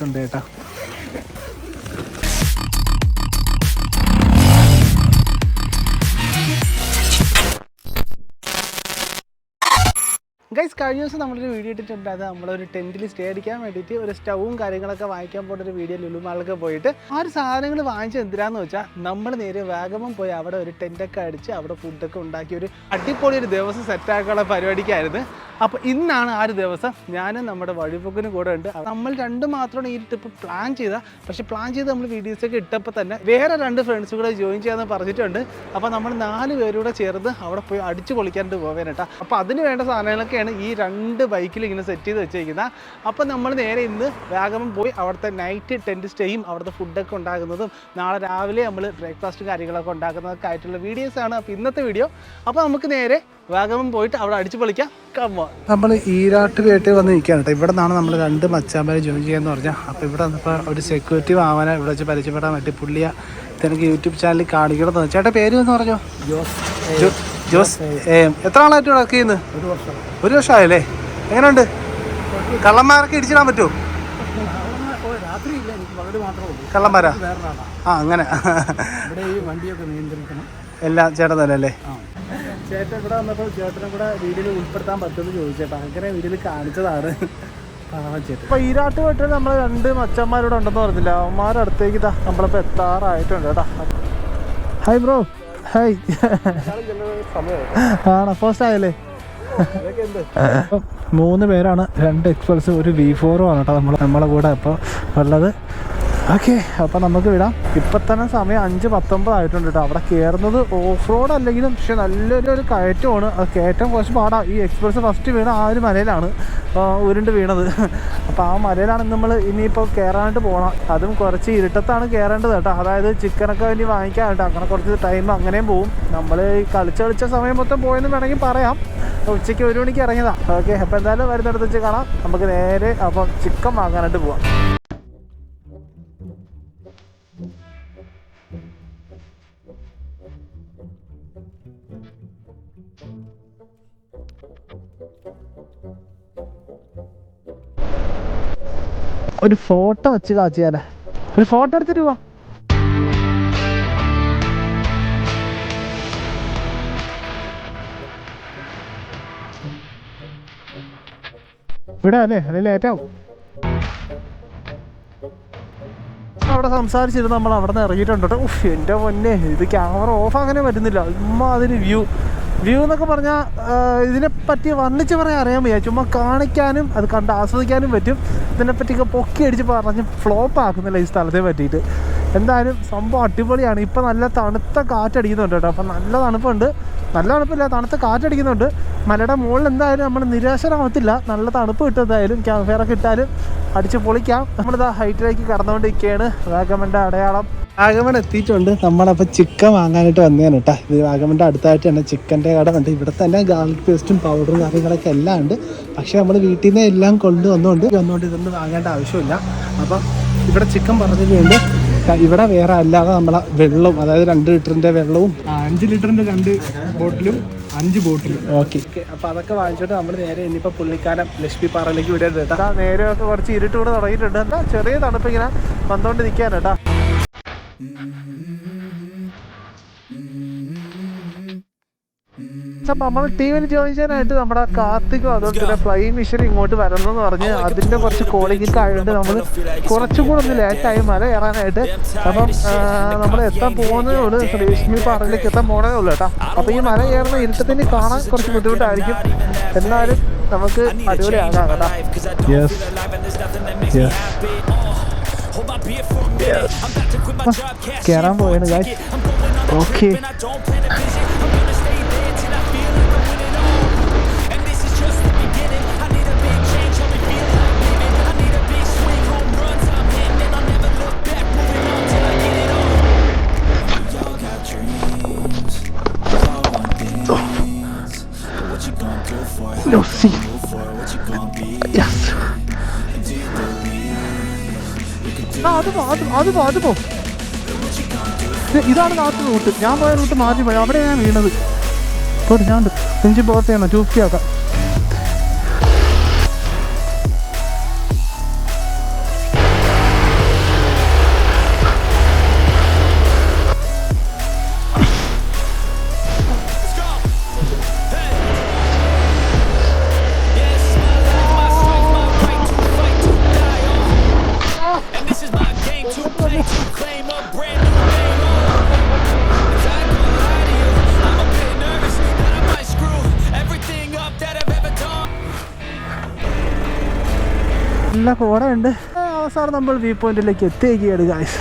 ആയിട്ടുണ്ട് കേട്ടോ. ഗൈസ്, കഴിഞ്ഞ ദിവസം നമ്മളൊരു വീഡിയോ ഇട്ടിട്ടുണ്ട്. അത് നമ്മളൊരു ടെൻറ്റിൽ സ്റ്റേ അടിക്കാൻ വേണ്ടിയിട്ട് ഒരു സ്റ്റൗവും കാര്യങ്ങളൊക്കെ വാങ്ങിക്കാൻ പോകുന്ന ഒരു വീഡിയോ ലുലുമാളൊക്കെ പോയിട്ട് ആ ഒരു സാധനങ്ങൾ വാങ്ങിച്ചത് എന്തിനാന്ന് വെച്ചാൽ നമ്മൾ നേരെ വാഗമൺ പോയി അവിടെ ഒരു ടെൻറ്റൊക്കെ അടിച്ച് അവിടെ ഫുഡൊക്കെ ഉണ്ടാക്കി ഒരു അടിപൊളി ഒരു ദിവസം സെറ്റാക്കാനുള്ള പരിപാടിക്കായിരുന്നു. അപ്പോൾ ഇന്നാണ് ആ ഒരു ദിവസം. ഞാനും നമ്മുടെ വഴിപോക്കിനും കൂടെ ഉണ്ട്. നമ്മൾ രണ്ടും മാത്രമാണ് ഈ ട്രിപ്പ് പ്ലാൻ ചെയ്തത്. പക്ഷേ പ്ലാൻ ചെയ്ത് നമ്മൾ വീഡിയോസൊക്കെ ഇട്ടപ്പോൾ തന്നെ വേറെ 2 ഫ്രണ്ട്സ് കൂടെ ജോയിൻ ചെയ്യാമെന്ന് പറഞ്ഞിട്ടുണ്ട്. അപ്പോൾ നമ്മൾ 4 പേരൂടെ ചേർന്ന് അവിടെ പോയി അടിച്ച് പൊളിക്കാണ്ട് പോകാനായിട്ടാണ്. അപ്പോൾ അതിന് വേണ്ട സാധനങ്ങളൊക്കെയാണ് ഈ 2 ബൈക്കിൽ ഇങ്ങനെ സെറ്റ് ചെയ്ത് വെച്ചേക്കുന്നത്. അപ്പോൾ നമ്മൾ നേരെ ഇന്ന് വാഗമൺ പോയി അവിടുത്തെ നൈറ്റ് ടെൻറ്റ് സ്റ്റേയും അവിടുത്തെ ഫുഡൊക്കെ ഉണ്ടാക്കുന്നതും നാളെ രാവിലെ നമ്മൾ ബ്രേക്ക്ഫാസ്റ്റും കാര്യങ്ങളൊക്കെ ഉണ്ടാക്കുന്നതൊക്കെ ആയിട്ടുള്ള വീഡിയോസാണ് അപ്പോൾ ഇന്നത്തെ വീഡിയോ. അപ്പോൾ നമുക്ക് നേരെ വാഗമൺ പോയിട്ട് അവിടെ അടിച്ച് പൊളിക്കാം. നമ്മൾ ഈരാട്ടുപേട്ടയിൽ വന്ന് നിൽക്കുകയാണ് കേട്ടോ. ഇവിടെ നിന്നാണ് നമ്മൾ 2 മച്ചാന്മാരെ ജോയിൻ ചെയ്യാന്ന് പറഞ്ഞാൽ. അപ്പോൾ ഇവിടെ വന്നപ്പോൾ ഒരു സെക്യൂരിറ്റി വാങ്ങാൻ ഇവിടെ വെച്ച് പരിചയപ്പെടാൻ പറ്റി. പുള്ളിയെ എനിക്ക് യൂട്യൂബ് ചാനലിൽ കാണിക്കണമെന്ന് പറഞ്ഞു. ചേട്ടാ പേര് എന്ന് പറഞ്ഞോ? ജോസ്. എത്ര ആളായിട്ട് വർക്ക് ചെയ്യുന്നത്? 1 വർഷമായല്ലേ? എങ്ങനെയുണ്ട്? കള്ളന്മാരൊക്കെ ഇടിച്ചിടാൻ പറ്റുമോ? കള്ളന്മാരാ? ആ, അങ്ങനെ. എല്ലാം ചേട്ടൻ തന്നെ അല്ലേ? ചേട്ടൻ ഇവിടെ വന്നപ്പോൾ ചേട്ടനും കൂടെ വീഡിയോയിൽ ഉൾപ്പെടുത്താൻ പറ്റുമെന്ന് ചോദിച്ചേട്ടാ. അങ്ങനെ വീഡിയോയിൽ കാണിച്ചതാണ്. അപ്പോൾ ഈരാട്ടുപേട്ടയിൽ നമ്മൾ 2 മച്ചന്മാരിവിടെ ഉണ്ടെന്ന് പറഞ്ഞില്ല. അവന്മാരുടെ അടുത്തേക്ക് നമ്മളിപ്പോൾ എത്താറായിട്ടുണ്ട് കേട്ടോ. Hi bro. ഹായ്. ആണോ? ഫസ്റ്റ് ആയല്ലേ? 3 പേരാണ്. 2 എക്സ്പൾസ്, ഒരു V4 ആണ് കേട്ടോ നമ്മളെ കൂടെ അപ്പോൾ ഉള്ളത്. ഓക്കെ, അപ്പോൾ നമുക്ക് വിടാം. ഇപ്പം തന്നെ സമയം 5:19 ആയിട്ടുണ്ട് കേട്ടോ. അവിടെ കയറുന്നത് ഓഫ് റോഡ് അല്ലെങ്കിലും പക്ഷെ നല്ലൊരു കയറ്റമാണ്. അത് കയറ്റം കുറച്ച് പാടാണ്. ഈ എക്സ്പ്രസ് ഫസ്റ്റ് വീണ ആ ഒരു മലയിലാണ് ഉരുണ്ട് വീണത്. അപ്പോൾ ആ മലയിലാണ് നമ്മൾ ഇനിയിപ്പോൾ കയറാനായിട്ട് പോകണം. അതും കുറച്ച് ഇരുട്ടത്താണ് കയറേണ്ടത് കേട്ടോ. അതായത് ചിക്കനൊക്കെ ഇനി വാങ്ങിക്കാൻ കേട്ടോ. അങ്ങനെ കുറച്ച് ടൈം അങ്ങനെയും പോവും. നമ്മൾ ഈ കളിച്ച സമയം മൊത്തം പോയെന്ന് വേണമെങ്കിൽ പറയാം. ഉച്ചയ്ക്ക് 1 മണിക്ക് ഇറങ്ങിയതാണ്. ഓക്കെ, അപ്പോൾ എന്തായാലും വരുന്നിടത്ത് വെച്ച് കാണാം. നമുക്ക് നേരെ അപ്പം ചിക്കൻ വാങ്ങാനായിട്ട് പോവാം. ഒരു ഫോട്ടോ വെച്ച് കാച്ചിയാലേ? ഒരു ഫോട്ടോ എടുത്തിട്ട് പോവാം. ഇവിടെ അല്ലേ? അല്ലെങ്കിൽ ലേറ്റാവും. അവിടെ സംസാരിച്ചിരുന്ന് നമ്മൾ അവിടെ നിന്ന് ഇറങ്ങിയിട്ടുണ്ട് കേട്ടോ. എൻ്റെ പൊന്നെ, ഇത് ക്യാമറ ഓഫ് അങ്ങനെ പറ്റുന്നില്ല. ചുമ്മാ അതിന് വ്യൂ എന്നൊക്കെ പറഞ്ഞാൽ ഇതിനെപ്പറ്റി വർണ്ണിച്ച് പറയാൻ അറിയാൻ വയ്യ. ചുമ്മാ കാണിക്കാനും അത് കണ്ട് ആസ്വദിക്കാനും പറ്റും. ഇതിനെപ്പറ്റിയൊക്കെ പൊക്കി അടിച്ച് പറഞ്ഞ് ഫ്ലോപ്പ് ആക്കുന്നില്ല ഈ സ്ഥലത്തെ പറ്റിയിട്ട്. എന്തായാലും സംഭവം അടിപൊളിയാണ്. ഇപ്പം നല്ല തണുത്ത കാറ്റടിക്കുന്നുണ്ട് കേട്ടോ. അപ്പം നല്ല തണുപ്പുണ്ട്. നല്ല തണുപ്പില്ല, തണുത്ത കാറ്റടിക്കുന്നുണ്ട്. മലയുടെ മുകളിൽ എന്തായാലും നമ്മൾ നിരാശരാകത്തില്ല. നല്ല തണുപ്പ് കിട്ടും. എന്തായാലും ക്യാമ്പ് ഫയറൊക്കെ ഇട്ടാലും അടിച്ച് പൊളിക്കാം. നമ്മളിതാ ഹൈറ്റിലേക്ക് കടന്നുകൊണ്ടിരിക്കുകയാണ്. വാഗമണിൻ്റെ അടയാളം. വാഗമൺ എത്തിയിട്ടുണ്ട്. നമ്മളപ്പോൾ ചിക്കൻ വാങ്ങാനായിട്ട് വന്നതാണ് കേട്ടോ. ഇത് വാഗമണിൻ്റെ അടുത്തായിട്ട് തന്നെ ചിക്കൻ്റെ കട ഉണ്ട്. ഇവിടെ തന്നെ ഗാർലിക് പേസ്റ്റും പൗഡറും കാര്യങ്ങളൊക്കെ എല്ലാം ഉണ്ട്. പക്ഷേ നമ്മൾ വീട്ടിൽ നിന്ന് എല്ലാം കൊണ്ടുവന്നുകൊണ്ട് ഇതൊന്നും വാങ്ങേണ്ട ആവശ്യമില്ല. അപ്പം ഇവിടെ ചിക്കൻ പറഞ്ഞിട്ടുണ്ട്. ഇവിടെ വേറെ അല്ലാതെ നമ്മളെ വെള്ളവും, അതായത് 2 ലിറ്ററിൻ്റെ വെള്ളവും 5 ലിറ്ററിൻ്റെ 2 ബോട്ടിലും 5 ബോട്ടിലും. ഓക്കെ, അപ്പോൾ അതൊക്കെ വാങ്ങിച്ചിട്ട് നമ്മൾ നേരെ ഇനിയിപ്പോൾ പുള്ളിക്കാനം ലക്ഷ്മി പാറയിലേക്ക് വിടരുത് കേട്ടോ. നേരെ ഒക്കെ കുറച്ച് ഇരുട്ട് കൂടെ തുടങ്ങിയിട്ടുണ്ട്. എന്താ ചെറിയ തണുപ്പ് ഇങ്ങനെ വന്നുകൊണ്ട് നിൽക്കാൻ കേട്ടോ. നമ്മൾ ടീമിന് ജോയിൻ ചെയ്യാനായിട്ട് നമ്മുടെ കാർത്തിക്കും അതുകൊണ്ട് തന്നെ ഫ്ലൈയിങ് മിഷൻ ഇങ്ങോട്ട് വരണമെന്ന് പറഞ്ഞ് അതിൻ്റെ കുറച്ച് കോളിംഗ് ആയതുകൊണ്ട് നമ്മൾ കുറച്ചും കൂടെ ഒന്ന് ലേറ്റായി മല കയറാനായിട്ട്. അപ്പം നമ്മൾ എത്താൻ പോകുന്നതേ ഉള്ളൂ. ലക്ഷ്മി പാറയിലേക്ക് എത്താൻ പോകണേ ഉള്ളൂ കേട്ടോ. അപ്പോൾ ഈ മല കയറുന്ന ഇരുട്ടത്തിന് കാണാൻ കുറച്ച് ബുദ്ധിമുട്ടായിരിക്കും. എന്നാലും നമുക്ക് അടിപൊളിയാകാം കേട്ടോ. കയറാൻ പോയാണ് ഗൈസ്. ഓക്കെ, അത് പോ. ഇതാണ് നാട്ടിൽ റൂട്ട്. ഞാൻ പോയ റൂട്ട് മാറ്റി പോയി. അവിടെ ഞാൻ വീണത്. ഞാൻ 5 പോകത്തെയാണ് 250 ആക്കാം. claim a brand new name. Cause I ain't gonna lie to you, I'm a bit nervous that I might screw everything up that I've ever done. നല്ല കോടയുണ്ട്. അവസാനം നമ്മൾ വ്യൂ പോയിന്റിലേക്ക് എത്തിയിരിക്കുകയാണ് ഗായ്സ്.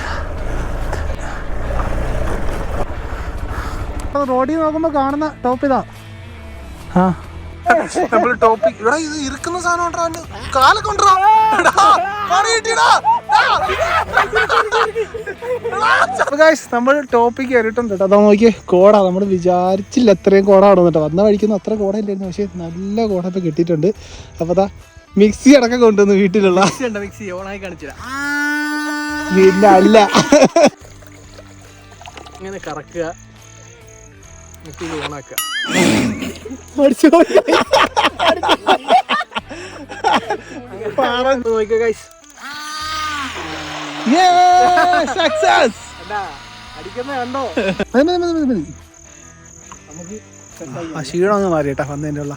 റോഡിൽ നോക്കുമ്പോൾ കാണുന്ന ടോപ്പ് ഇതാ. നമ്മൾ ടോപ്പിക് ഇവിടെ ഇത് ഇരിക്കുന്ന സാധനം കാലൊക്കെ നമ്മൾ ടോപ്പിക്ക് കയറിയിട്ടുണ്ട് കേട്ടോ. അതാ നോക്കിയേ കോട. നമ്മൾ വിചാരിച്ചില്ല എത്രയും കോട അവിടെ കേട്ടോ. വന്ന വഴിക്കൊന്നും അത്ര കോട ഇല്ലായിരുന്നു, പക്ഷെ നല്ല കോട ഇപ്പൊ കിട്ടിയിട്ടുണ്ട്. അപ്പൊ അതാ മിക്സി അടക്കം കൊണ്ടുവന്ന് വീട്ടിലുള്ള മിക്സി ഓണായി കാണിച്ചില്ല. പിന്നെ അല്ല ഇങ്ങനെ കറക്കുക, ഓണാക്കുക. അടിക്കുന്ന കണ്ടോ? ക്ഷീണം അങ്ങ് മാറി കേട്ടാ വന്നതിൻ്റെ ഉള്ള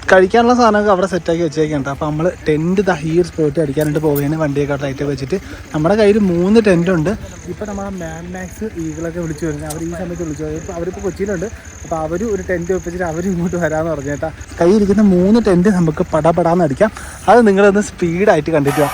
കഴിക്കാനുള്ള സാധനമൊക്കെ അവിടെ സെറ്റാക്കി വെച്ചേക്കണ്ട. അപ്പോൾ നമ്മൾ ടെൻറ്റ് ഈ ഒരു സ്പോട്ട് അടിക്കാനായിട്ട് പോവുകയാണ്. വണ്ടിയൊക്കെ ലൈറ്റ് വെച്ചിട്ട് നമ്മുടെ കയ്യിൽ 3 ടെൻ്റ് ഉണ്ട്. ഇപ്പോൾ നമ്മുടെ മാക്സ് ഈകളൊക്കെ വിളിച്ചു വരുന്നത്. അവർ ഈ സമയത്ത് വിളിച്ചു വരും. ഇപ്പോൾ അവരിപ്പോൾ കൊച്ചിയിലുണ്ട്. അപ്പോൾ അവർ ഒരു ടെൻറ്റ് വെപ്പിച്ചിട്ട് അവർ ഇങ്ങോട്ട് വരാമെന്ന് പറഞ്ഞു കേട്ടാ. കയ്യിരിക്കുന്ന 3 ടെൻറ്റ് നമുക്ക് പടപടാന്ന് അടിക്കാം. അത് നിങ്ങളൊന്ന് സ്പീഡായിട്ട് കണ്ടിട്ട് വാ.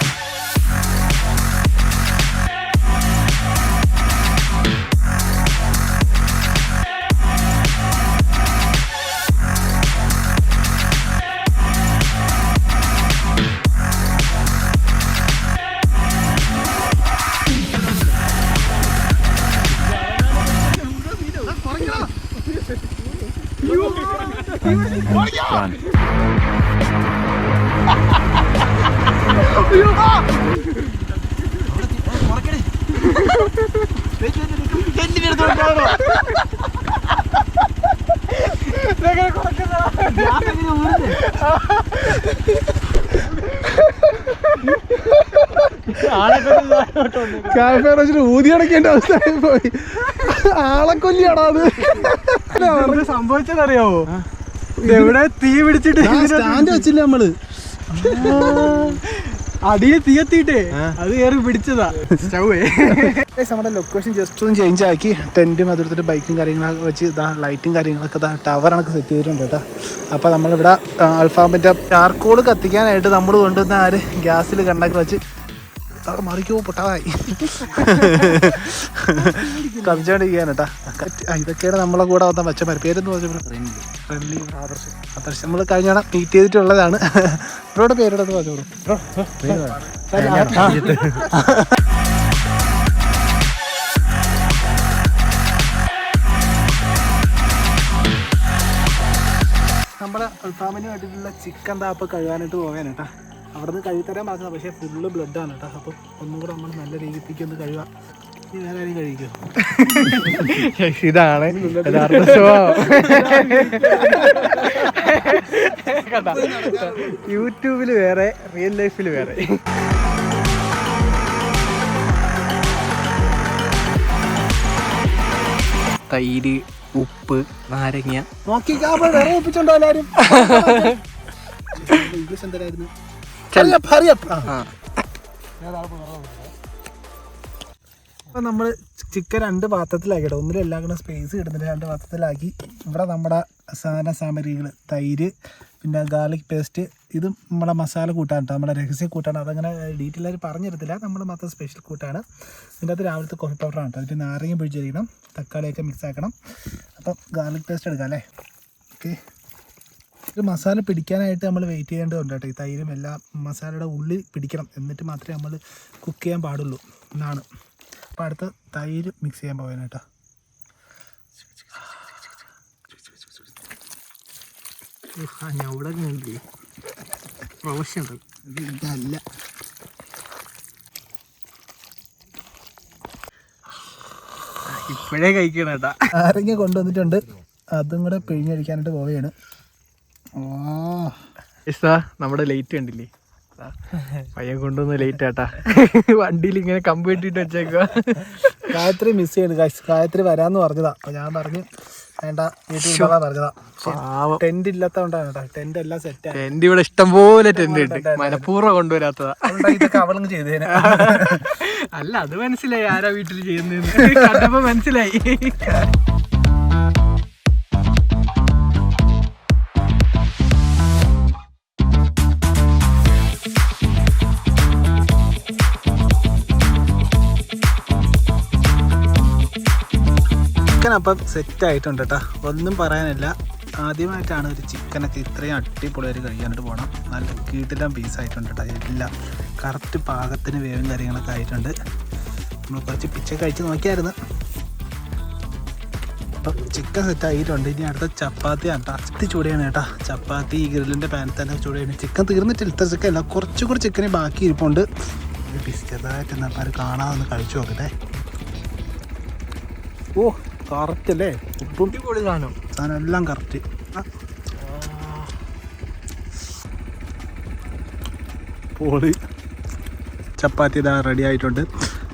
ഊതി അടക്കേണ്ട അവസ്ഥയായി പോയി. ആളെ കൊല്ലിയാണോ അത്? സംഭവിച്ചതറിയാവോ? എവിടെ തീ പിടിച്ചിട്ട് സ്റ്റാൻഡ് വെച്ചില്ല നമ്മള്. അടിയിൽ തീയത്തിട്ടേ അത് കയറി പിടിച്ചതാ സ്റ്റൗവേ. നമ്മുടെ ലൊക്കേഷൻ ജസ്റ്റ് ഒന്ന് ചേഞ്ച് ആക്കി ടെന്റും അതെടുത്തിട്ട് ബൈക്കും കാര്യങ്ങളൊക്കെ വെച്ച് ഇതാ ലൈറ്റും കാര്യങ്ങളൊക്കെ ഇതാ ടവറൊക്കെ സെറ്റ് ചെയ്തിട്ടുണ്ട് കേട്ടോ. അപ്പോൾ നമ്മളിവിടെ അൽഫാമിൻ്റെ ചാർക്കോൾ കത്തിക്കാനായിട്ട് നമ്മൾ കൊണ്ടുവന്ന ഗ്യാസിൽ കണ്ടൊക്കെ വെച്ച് മറിക്കോ പൊട്ടായി കത്തിച്ചോണ്ടിരിക്കുകയാണ് കേട്ടാ. ഇതൊക്കെയാണ് നമ്മളെ കൂടെ വന്ന മച്ചന്മാർ. പേരെന്ന് പറഞ്ഞപ്പോൾ ഫ്രണ്ട്ലി ആദർശ് നമ്മൾ കഴിഞ്ഞ മീറ്റ് ചെയ്തിട്ടുള്ളതാണ്. ഇവരോട് പേരോടൊന്ന് പറഞ്ഞോളൂ. നമ്മുടെ അൽഫാമിന് വേണ്ടിയിട്ടുള്ള ചിക്കൻ താപ്പ് കഴുകാനായിട്ട് പോകാൻ കേട്ടാ. അവിടെ നിന്ന് കഴുകിത്തരാൻ പറഞ്ഞത്, പക്ഷേ ഫുള്ള് ബ്ലഡാണ് കേട്ടോ. അപ്പം ഒന്നും കൂടെ നമ്മൾ നല്ല രീതിക്ക് ഒന്ന് കഴുകാം. വേറെ ആരും കഴിക്കും. ഇതാണ് യൂട്യൂബിൽ വേറെ, റിയൽ ലൈഫിൽ വേറെ. തൈര്, ഉപ്പ്, നാരങ്ങ നോക്കിക്കാ. വേറെ ഒപ്പിച്ചുണ്ടോ എല്ലാവരും? ഇംഗ്ലീഷ് എന്തായിരുന്നു? അപ്പം നമ്മൾ ചിക്കൻ 2 പാത്രത്തിലാക്കിയിട്ട്, ഒന്നിലും എല്ലാം കൂടെ സ്പേസ് കിട്ടുന്നില്ല, 2 പാത്രത്തിലാക്കി. ഇവിടെ നമ്മുടെ സാമഗ്രികൾ തൈര്, പിന്നെ ഗാർലിക് പേസ്റ്റ്, ഇത് നമ്മളെ മസാല കൂട്ടാണ് കേട്ടോ, നമ്മുടെ രഹസ്യ കൂട്ടാണ്. അതങ്ങനെ ഡീറ്റെയിൽ ആയിട്ട് പറഞ്ഞു തരത്തില്ല, നമ്മൾ മാത്രം സ്പെഷ്യൽ കൂട്ടാണ്. ഇതിൻ്റെ അകത്ത് രാവിലത്തെ കോഫി പൗഡറാണ് കേട്ടോ. അതിൽ നാരങ്ങ പിടിച്ചിരിക്കണം, തക്കാളിയൊക്കെ മിക്സ് ആക്കണം. അപ്പം ഗാർലിക് പേസ്റ്റ് എടുക്കാം അല്ലേ. ഓക്കെ, ഇത് മസാല പിടിക്കാനായിട്ട് നമ്മൾ വെയിറ്റ് ചെയ്യേണ്ടതുണ്ട് കേട്ടോ. ഈ തൈരും എല്ലാം മസാലയുടെ ഉള്ളിൽ പിടിക്കണം, എന്നിട്ട് മാത്രമേ നമ്മൾ കുക്ക് ചെയ്യാൻ പാടുള്ളൂ എന്നാണ്. അപ്പോൾ അടുത്ത് തൈര് മിക്സ് ചെയ്യാൻ പോകാൻ കേട്ടോ. ഇതല്ല, ഇപ്പോഴേ കഴിക്കണം കേട്ടാ. നാരങ്ങ കൊണ്ടുവന്നിട്ടുണ്ട്, അതും കൂടെ പിഴിഞ്ഞടിക്കാനായിട്ട് പോവുകയാണ്. നമ്മുടെ ലേറ്റ് കണ്ടില്ലേ, പയ്യൻ കൊണ്ടുവന്ന് ലേറ്റ് ആട്ടാ. വണ്ടിയിൽ ഇങ്ങനെ കമ്പ് കെട്ടിട്ട് വെച്ചേക്കുക. ഗായത്രി മിസ് ചെയ്യുന്നു. ഗായത്രി വരാമെന്ന് പറഞ്ഞതാ. അപ്പോൾ ഞാൻ പറഞ്ഞു വേണ്ട വീട്ടിൽ പറഞ്ഞതാ. ടെന്റ് ഇല്ലാത്തോണ്ടാണ് കേട്ടോ. ടെന്റ് എല്ലാം സെറ്റ് ആയി. ടെന്റ് ഇവിടെ ഇഷ്ടം പോലെ ടെന്റ് ഉണ്ട്. മനഃപൂർവ്വം കൊണ്ടുവരാത്തതാ. ഇതൊക്കെ അവളും ചെയ്തേനെ. അല്ല, അത് മനസ്സിലായി ആരാ വീട്ടിൽ ചെയ്യുന്നതെന്ന് കണ്ടപ്പോ മനസ്സിലായി. അപ്പം സെറ്റ് ആയിട്ടുണ്ട് കേട്ടോ. ഒന്നും പറയാനില്ല. ആദ്യമായിട്ടാണ് ഒരു ചിക്കനൊക്കെ ഇത്രയും അടിപൊളിയായിട്ട് കഴിക്കാനായിട്ട് പോകണം. നല്ല കീട്ടിലും പീസായിട്ടുണ്ട് കേട്ടോ. എല്ലാം കറക്റ്റ് പാകത്തിന് വേവും കാര്യങ്ങളൊക്കെ ആയിട്ടുണ്ട്. നമ്മൾ കുറച്ച് പിച്ച കഴിച്ച് നോക്കിയായിരുന്നു. അപ്പം ചിക്കൻ സെറ്റ് ആയിട്ടുണ്ട്. ഇനി അടുത്ത ചപ്പാത്തിയാണ് കേട്ടോ. അത്തി ചൂടയാണ് കേട്ടോ. ചപ്പാത്തി ഈ ഗ്രില്ലിൻ്റെ പാനിൽ തന്നെ ചൂടയാണ്. ചിക്കൻ തീർന്നിട്ടില്ല. ഇത്ര ചിക്കൻ അല്ല, കുറച്ചുകൂടി ചിക്കന് ബാക്കി ഇരിപ്പുണ്ട്. ഒരു പീസ് ചെറുതായിട്ട് എന്നാൽ ആരും കാണാതെ കഴിച്ചു നോക്കട്ടെ. ഓ കറക്റ്റ് അല്ലേ? ഉപ്പും സാധനം എല്ലാം കറക്റ്റ്. പൊളി. ചപ്പാത്തി ഇതാ റെഡി ആയിട്ടുണ്ട്.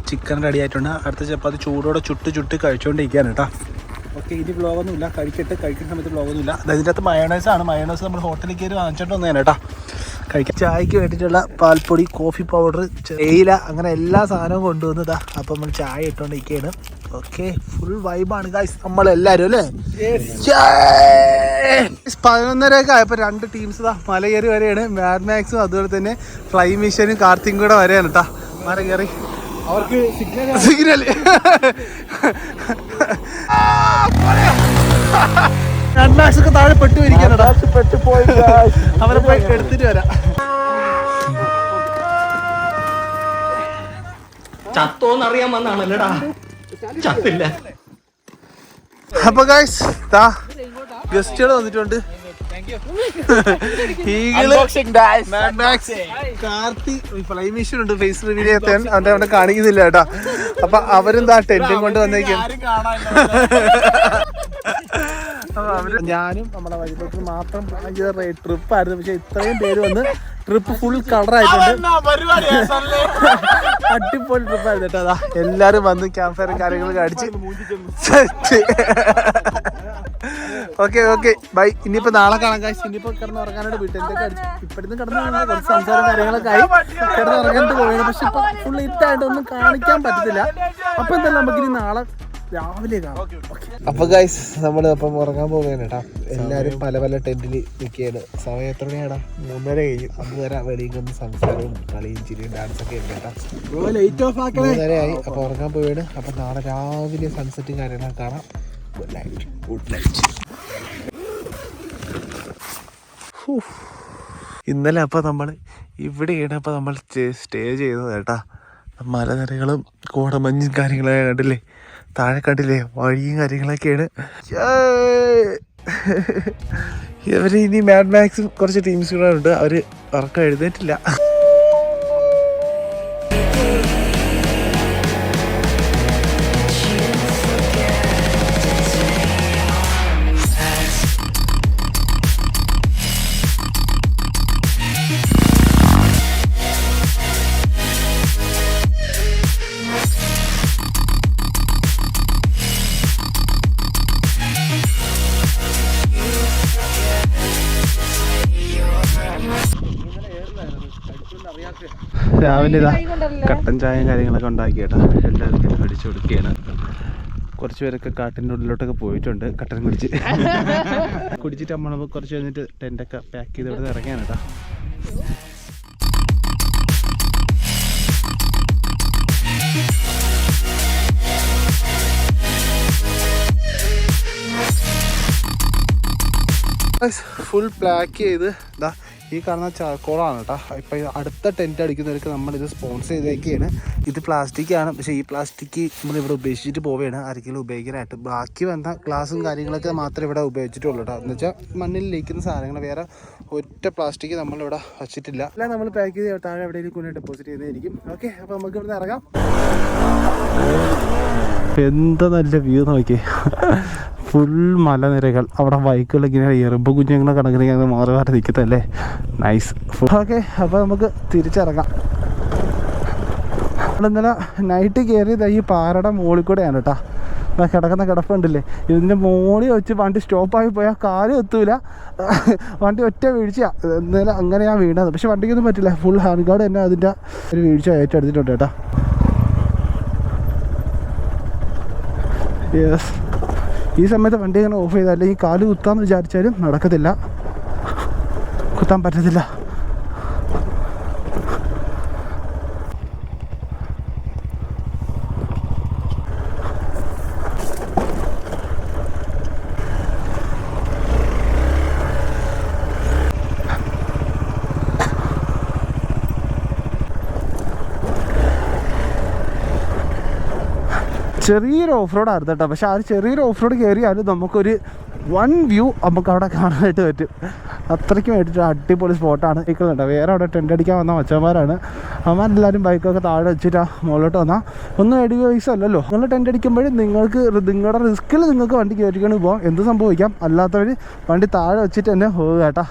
ചിക്കൻ റെഡി ആയിട്ടുണ്ട്. അടുത്ത ചപ്പാത്തി ചൂടോടെ ചുട്ട് കഴിച്ചുകൊണ്ടിരിക്കുകയാണ് കേട്ടോ. ഓക്കെ, ഇനി വ്ളോഗൊന്നുമില്ല. കഴിക്കുന്ന സമയത്ത് വ്ളോഗൊന്നുമില്ല. അതിൻ്റെ അകത്ത് മയോണൈസാണ്. മയോണൈസ് നമ്മൾ ഹോട്ടലിൽ കയറി വാങ്ങിച്ചിട്ട് വന്നതാണ് കേട്ടോ. കഴിക്കാം. ചായക്ക് വേണ്ടിയിട്ടുള്ള പാൽപ്പൊടി, കോഫി പൗഡർ, തേയില, അങ്ങനെ എല്ലാ സാധനവും കൊണ്ടുവന്നതാ. അപ്പം നമ്മൾ ചായ ഇട്ടുകൊണ്ടിരിക്കുകയാണ്. ഓക്കെ, ഫുൾ വൈബാണ് ഗൈസ് നമ്മളെല്ലാവരും അല്ലേ. 11:30 ആയപ്പോൾ 2 ടീംസ് ഇതാ മല കയറി വരെയാണ്. മാഡ് മാക്സും അതുപോലെ തന്നെ ഫ്ലൈ മിഷനും കാർത്തിയും കൂടെ വരെയാണ് കേട്ടോ. മല കയറി അവർക്ക് സിഗ്നൽ മാഡ് മാക്സ് ഒക്കെ താഴെ പെട്ടുപോയിരിക്കുകയാണ്. അവരെ പോയി എടുത്തിട്ട് വരാം. ചത്തോന്നറിയാൻ വന്നാണല്ലോടാ. ചത്തില്ല. അപ്പൊ ഗൈസ് ഗസ്റ്റുകൾ വന്നിട്ടുണ്ട്. കാർത്തി ഫ്ലൈ മിഷൻ ഉണ്ട്. ഫേസ് റിവീൽ ചെയ്യാൻ അവന്റെ കാണിക്കുന്നില്ല കേട്ടോ. അപ്പൊ അവരെന്താ ടെന്റും കൊണ്ട് വന്നേക്കും. ഞാനും നമ്മുടെ വൈദ്യുതി മാത്രം ട്രിപ്പായിരുന്നു. പക്ഷെ ഇത്രയും പേര് വന്ന് ട്രിപ്പ് ഫുൾ കളറായിട്ടുണ്ട്. അടിപൊളി ട്രിപ്പായിരുന്നു കേട്ടോ. അതാ എല്ലാരും വന്ന് ക്യാമ്പ് ഫയറും കാര്യങ്ങളൊക്കെ അടിച്ച് ഓക്കെ ബൈ. ഇനിയിപ്പോ നാളെ കാണാം കാശ്. ഇനിയിപ്പോ കിടന്ന് ഉറങ്ങാനായിട്ട് വീട്ടിലൊക്കെ അടിച്ച് ഇപ്പഴും കിടന്ന് കുറച്ച് സംസാരം കാര്യങ്ങളൊക്കെ ആയി കിടന്ന് ഉറങ്ങാനായിട്ട് പോയത്. പക്ഷെ ഇപ്പൊ ഫുൾ ഇറ്റായിട്ട് ഒന്നും കാണിക്കാൻ പറ്റത്തില്ല. അപ്പൊ എന്തായാലും നമുക്കിനി നാളെ രാവിലെ കാണാം. അപ്പൊ ഗൈസ് നമ്മള് അപ്പം ഉറങ്ങാൻ പോവുകയാണ് കേട്ടോ. എല്ലാരും പല പല ടെന്റിൽ നിൽക്കുകയാണ്. സമയം എത്ര മണിയാടാ? 3:30 കഴിഞ്ഞു. അന്ന് വരെ വെളിയിൽ നിന്ന് സംസാരവും കളിയും ചിരിയും ഡാൻസൊക്കെ ഉണ്ട് കേട്ടോ. 3:30 ആയി. അപ്പൊ ഉറങ്ങാൻ പോവുകയാണ്. അപ്പൊ നാളെ രാവിലെ സൺസെറ്റും കാര്യങ്ങളൊക്കെ കാണാം. Good night. ഇന്നലെ അപ്പോൾ നമ്മൾ ഇവിടെയാണ് അപ്പോൾ നമ്മൾ സ്റ്റേ ചെയ്തത് കേട്ടാ. മലനിരകളും കോടമഞ്ഞും കാര്യങ്ങളൊക്കെ കണ്ടില്ലേ. താഴെ കണ്ടില്ലേ വഴിയും കാര്യങ്ങളൊക്കെയാണ്. ഇവർ ഇനി മാഡ് മാക്സും കുറച്ച് ടീംസ് കൂടെ ഉണ്ട്. അവർ ഉറക്കം എഴുന്നേറ്റില്ല. രാവിലെ ഇതാ കട്ടൻ ചായയും കാര്യങ്ങളൊക്കെ ഉണ്ടാക്കി കേട്ടോ. എല്ലാവർക്കും അടിച്ചു കൊടുക്കുകയാണ്. കുറച്ച് പേരൊക്കെ കാട്ടിൻ്റെ ഉള്ളിലോട്ടൊക്കെ പോയിട്ടുണ്ട് കട്ടൻ കുടിച്ചിട്ട് നമ്മൾ കുറച്ച് കഴിഞ്ഞിട്ട് ടെൻ്റൊക്കെ പാക്ക് ചെയ്ത് ഇവിടെ ഇറങ്ങിയാണ് കേട്ടോ. ഫുൾ പാക്ക് ചെയ്ത് ഇതാ ഈ കാണുന്ന ചാർക്കോളാണ് കേട്ടോ. ഇപ്പം അടുത്ത ടെൻറ്റ് അടിക്കുന്നവർക്ക് നമ്മളിത് സ്പോൺസർ ചെയ്തേക്കാണ്. ഇത് പ്ലാസ്റ്റിക്കാണ്. പക്ഷേ ഈ പ്ലാസ്റ്റിക് നമ്മളിവിടെ ഉപേക്ഷിച്ചിട്ട് പോവുകയാണ് ആരെങ്കിലും ഉപയോഗിക്കാനായിട്ട്. ബാക്കി വന്ന ഗ്ലാസും കാര്യങ്ങളൊക്കെ മാത്രമേ ഇവിടെ ഉപയോഗിച്ചിട്ടുള്ളൂ കേട്ടോ. എന്ന് വെച്ചാൽ മണ്ണിൽ ലയിക്കുന്ന സാധനങ്ങൾ വേറെ ഒറ്റ പ്ലാസ്റ്റിക് നമ്മളിവിടെ വച്ചിട്ടില്ല. എല്ലാം നമ്മൾ പാക്ക് ചെയ്ത് താഴെ എവിടെയെങ്കിലും കൊണ്ട് ഡെപ്പോസിറ്റ് ചെയ്തതായിരിക്കും. ഓക്കെ, അപ്പോൾ നമുക്ക് ഇവിടെ ഇറങ്ങാം. എന്താ നല്ല വ്യൂ നോക്കി. ഫുൾ മലനിരകൾ. അവിടെ ബൈക്കുകൾ ഇങ്ങനെ എറുമ്പ് കുഞ്ഞുങ്ങളെ കണക്കിന് മാറി മാറി നിൽക്കത്തല്ലേ. നൈസ്. ഓക്കെ, അപ്പോൾ നമുക്ക് തിരിച്ചിറങ്ങാം. നമ്മളിന്നലെ നൈറ്റ് കയറിയത് ഈ പാറയുടെ മുകളിൽ കൂടെയാണ് കേട്ടോ. കിടക്കുന്ന കിടപ്പുണ്ടല്ലേ, ഇതിൻ്റെ മോളിൽ വെച്ച് വണ്ടി സ്റ്റോപ്പായി പോയാൽ കാലും എത്തൂല. വണ്ടി ഒറ്റ വീഴ്ച എന്നാലും അങ്ങനെയാണ് വീണത്. പക്ഷെ വണ്ടിക്കൊന്നും പറ്റില്ല, ഫുൾ ഹാൻഡ് ഗാർഡ് തന്നെ അതിൻ്റെ ഒരു വീഴ്ച ഏറ്റെടുത്തിട്ടുണ്ട് കേട്ടോ. യെസ്, ഈ സമയത്ത് വണ്ടി ഇങ്ങനെ ഓഫ് ചെയ്താൽ അല്ലെങ്കിൽ കാല് കുത്താന്ന് വിചാരിച്ചാലും നടക്കത്തില്ല, കുത്താൻ പറ്റത്തില്ല. ചെറിയൊരു ഓഫ് റോഡ് ആയിരുന്നു കേട്ടോ. പക്ഷെ ആ ചെറിയൊരു ഓഫ് റോഡ് കയറിയാലും നമുക്കൊരു വൺ വ്യൂ നമുക്ക് അവിടെ കാണാനായിട്ട് പറ്റും. അത്രയ്ക്ക് വേണ്ടിയിട്ട് അടിപൊളി സ്പോട്ടാണ്. കേൾക്കുന്നുണ്ട് വേറെ അവിടെ ടെൻ്റ് അടിക്കാൻ വന്ന മച്ചന്മാരാണ്. അവന്മാരെല്ലാവരും ബൈക്കൊക്കെ താഴെ വെച്ചിട്ട് മുകളിലോട്ട് വന്നാൽ ഒന്നും അടിപൊളി അല്ലല്ലോ. നിങ്ങൾ ടെൻ്റ് അടിക്കുമ്പോഴും നിങ്ങളുടെ റിസ്കിൽ നിങ്ങൾക്ക് വണ്ടി കയറ്റിക്കൊണ്ട് പോകാം, എന്ത് സംഭവിക്കാം. അല്ലാത്തവർ വണ്ടി താഴെ വെച്ചിട്ട് തന്നെ പോകുക കേട്ടോ.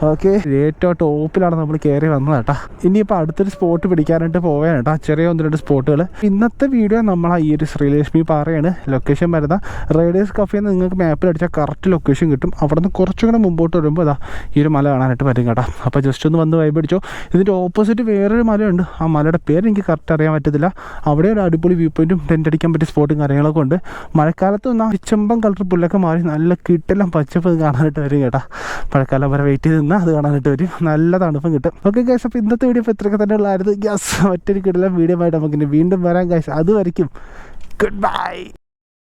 ഓക്കെ, ഏറ്റവും ടോപ്പിലാണ് നമ്മൾ കയറി വന്നത് കേട്ടോ. ഇനിയിപ്പോൾ അടുത്തൊരു സ്പോട്ട് പിടിക്കാനായിട്ട് പോവുകയാണ് കേട്ടോ, ചെറിയ 1-2 സ്പോട്ടുകൾ. ഇന്നത്തെ വീഡിയോ നമ്മൾ ഈ ഒരു ശ്രീലക്ഷ്മി പാറയാണ് ലൊക്കേഷൻ വരുന്ന. റൈഡേഴ്സ് കഫേന്ന് നിങ്ങൾക്ക് മാപ്പിൽ അടിച്ചാൽ കറക്റ്റ് ലൊക്കേഷൻ കിട്ടും. അവിടെ നിന്ന് കുറച്ചും കൂടെ മുമ്പോട്ട് വരുമ്പോൾ അതാ ഈ ഒരു മല കാണാനായിട്ട് പറ്റും കേട്ടോ. അപ്പോൾ ജസ്റ്റ് ഒന്ന് വന്ന് വൈബ് അടിച്ചോ. ഇതിൻ്റെ ഓപ്പോസിറ്റ് വേറൊരു മലയുണ്ട്, ആ മലയുടെ പേര് എനിക്ക് കറക്റ്റ് അറിയാൻ പറ്റത്തില്ല. അവിടെ ഒരു അടിപൊളി വ്യൂ പോയിൻറ്റും ടെൻ്റ് അടിക്കാൻ പറ്റിയ സ്പോട്ടും കാര്യങ്ങളൊക്കെ ഉണ്ട്. മഴക്കാലത്ത് വന്നാൽ ചെമ്പൻ കളർ പുല്ലൊക്കെ മാറി നല്ല കിട്ടെല്ലാം പച്ചപ്പ് കാണാനായിട്ട് വരും കേട്ടോ. മഴക്കാലം വരെ വെയിറ്റ് ചെയ്ത് നിന്നാൽ അത് കാണാനായിട്ട് വരും, നല്ല തണുപ്പും കിട്ടും. ഓക്കെ ഗൈസ്, അപ്പോൾ ഇന്നത്തെ വീഡിയോ ഇപ്പോൾ ഇത്രയൊക്കെ തന്നെ ഉള്ളായിരുന്നു. ഗ്യാസ് മറ്റൊരു കിടലം വീഡിയോ ആയിട്ട് നമുക്ക് വീണ്ടും വരാം ഗൈസ്. അതുവരെയും ഗുഡ് ബൈ.